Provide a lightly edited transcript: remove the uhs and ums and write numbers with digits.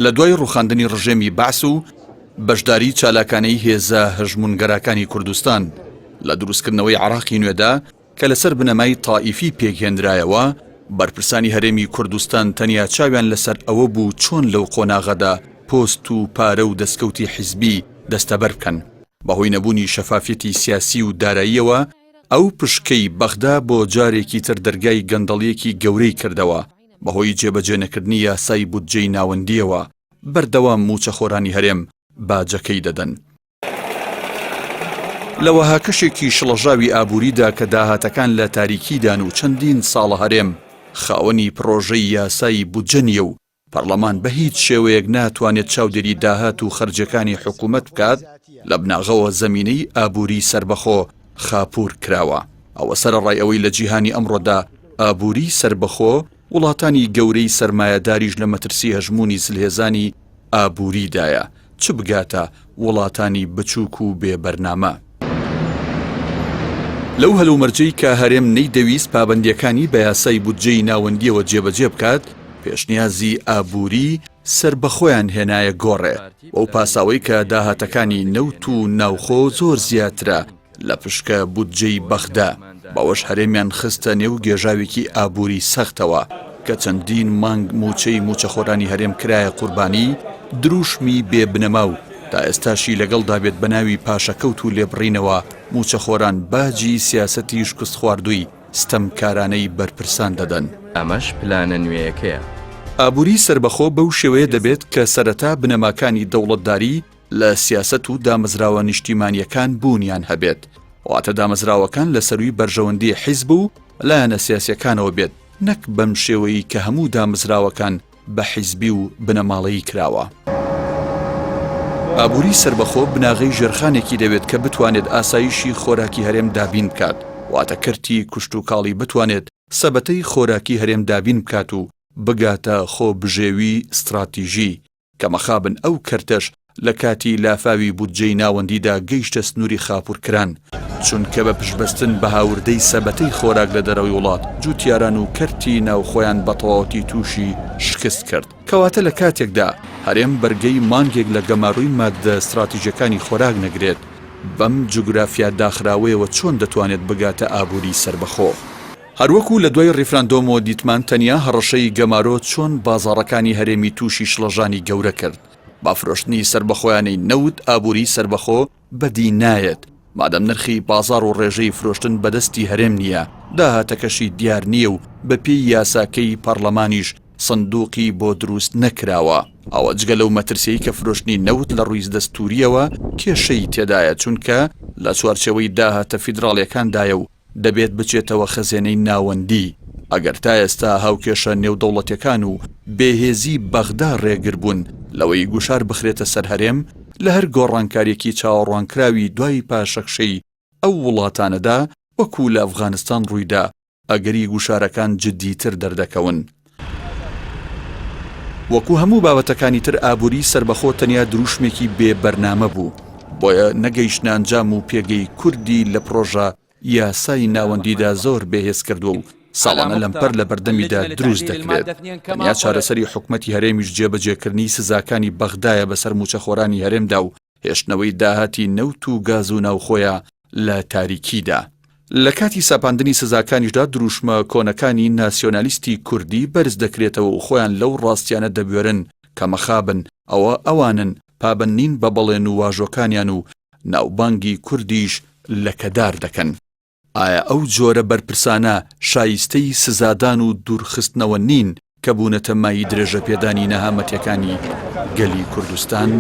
لە دوای ڕوخاندنی ڕژێمی بەعس و بەشداری چالاکانەی هێزە هەژمونگەرەکانی کوردستان لە دروستکردنەوەی عێراقی نوێدا کە لەسەر بنەمای تائیفی پێکهێنرایەوە، بەرپرسانی هەرێمی کوردستان تەنیا چاویان لەسەر ئەوە بوو چۆن لەو قۆناغەدا پۆست و پارە و دەستکەوتی حیزبی دەستەبەر بکەن. بەهۆی نەبوونی شەفافیەتی سیاسی و داراییەوە ئەو پشکەی بەغدا بۆ جارێکی تر دەرگای گەندەڵیەکی گەورەی کردەوە. بەهۆی جێبەجێ نەکردنی یاسای بودجەی ناوەندیەوە بەردەوام موچەخۆرانی هەرێم باجەکەی دەدەن. لەوەها کەشێکی شڵەژاوی ئابووریدا کە داهاتەکان لە تاریکیدان و چەندین ساڵە هەرێم خاوەنی پرۆژەی یاسایی بودجە نیە و پەرلەمان بە هیچ شێوەیەک ناتوانێت چاودێری داهات و خەرجەکانی حکوومەت بکات لە بناغەوە زەمینەی ئابووری سربەخۆ خاپور کراوە. ئەوە سەرەڕای ئەوەی لە جیهانی ئەمڕۆدا ئابووری سربەخۆ وڵاتانی گەورەی سەرمایەداریش لە مەترسی هەژمونی سلهێزانی ئابووریدایە، چ بگاتە وڵاتانی بچووک و بێبەرنامە. لەو هەلومەرجەی کە هەرێم نەیدەویست پابەندیەکانی بە یاسای بودجەی ناوەندیەوە جێبەجێ بکات، پێشنیازی ئابووری سربەخۆیان هێنایە گۆڕێ. ئەو پاساوەی کە داهاتەکانی نەوت و ناوخۆ زۆر زیاترە لە پشکە بودجەی بەغدا، باوەش هەرێمیان خستە نێو گێژاوێکی ئابووری سەختەوە کە چەندین مانگ موچەی موچەخۆرانی هەرێم کرایە قوربانی، دروشمی بێبنەما و تا ئێستاشی لەگەڵدا بێت بە ناوی پاشەکەوت و لێبڕینەوە موچەخۆران باجی سیاسەتی شکست خواردووی ستەمکارانەی بەرپرسان دەدەن. ئەمەش پلانە نوێیەکەیە. ئابووری سربەخۆ بەو شێوەیە دەبێت کە سەرەتا بنەماکانی دەوڵەتداری لە سیاسەت و دامەزراوە نیشتیمانیەکان بوونیان هەبێت، واتە دامەزراوەکان لە سەروی بەرژەوەندی حیزب و لایەنە سیاسیەکانەوە بێت، نەک بەم شێوەیە کە هەموو دامەزراوەکان بە حیزبی و بنەماڵەیی کراوە. ئابووری سربەخۆ بناغەی ژێرخانێکی دەوێت کە بتوانێت ئاسایشی خۆراکی هەرێم دابین بکات، واتە کەرتی کوشت و کاڵی بتوانێت سەبەتەی خۆراکی هەرێم دابین بکات و بگاتە خۆ بژێوی استراتیژی کە مەخابن ئەو کەرتەش لە کاتی لافاوی بودجەی ناوەندیدا گەیشتە سنووری خاپورکران، چونکە بە پشتبەستن بە هاوردەی سەبەتەی خۆراک لە دەرەوەی وڵات جوتیاران و کەرتی ناوخۆیان بە تەواوەتی تووشی شکست کرد. کەواتە لە کاتێکدا هەرێم بەرگەی مانگێک لە گەماڕووی مادە استراتیژیەکانی خۆراک نەگرێت، بەم جوگرافیا داخراوەیەوە چۆن دەتوانێت بگاتە ئابووری سربەخۆ. هەروەکو لە دوای ڕیفراندۆمەوە دیتمان تەنیا هەڕەشەی گەمارۆ چۆن بازاڕەکانی هەرێمی تووشی شڵەژانی گەورە کرد. بافرۆشتنی سربەخۆیانەی نەوت ئابووری سربەخۆ بەدی نایەت مادەم نرخی بازار و ڕێژەی فرۆشتن بەدەستی هەرێم نییە، داهاتەکەشی دیار نییە و بەپێی یاساکەی پەرلەمانیش سندوقی بۆ دروست نەکراوە. ئەوە جگە لەو مەترسیی کە فرۆشتنی نەوت لە ڕووی دەستوریەوە کێشەی تێدایە، چونکە لە چوارچەوەی داهاتە فیدراڵیەکاندایە و دەبێت بچێتەوە خەزێنەی ناوەندی. ئەگەر تا ئێستا هاوکێشە نێودەوڵەتیەکان و بێهێزی بەغدا ڕێگر بوون لەوەی گوشار بخرێتە سەر هەرێم، لە هەر گۆڕانکارێکی چاوەڕوانکراوی دوای پاشەخشەی ئەو وڵاتانەدا وەکو لە ئەفغانستان ڕوویدا، ئەگەری گوشارەکان جددیتر دەردەکەون. وەکو هەموو بابەتەکانی تر ئابووری سربەخۆ تەنیا دروشمێکی بێ بەرنامە بوو، بۆیە نەگەیشتنە ئەنجام و پێگەی کوردی لە پرۆژە یاسای ناوەندیدا زۆر بێهێز کردو و ساڵانە لەمپەر لە بەردەمیدا دروست دەکرێت. تەنیا چارەسەری حکومەتی هەرێمیش جێبەجێکردنی سزاکانی بەغدایە بەسەر موچەخۆرانی هەرێمدا و هێشتنەوەی داهاتی نەوت و گاز و ناوخۆیە لە تاریکیدا. لە کاتی ساپاندنی سزاکانیشدا دروشمە کۆنەکانی ناسیۆنالیستی کوردی بەرز دەکرێتەوە و خۆیان لەو ڕاستیانە دەبوێرن کە مەخابن ئەوە ئەوانن پابەنین بە بەڵێن و واژۆکانیان و ناوبانگی کوردیش لەکەدار دەکەن. ئایا ئەو جۆرە بەرپرسانە شایستەی سزادان و دوورخستنەوە نین کە بوونەتە مای درێژە پێدانی نەهامەتیەکانی گەلی کوردستان؟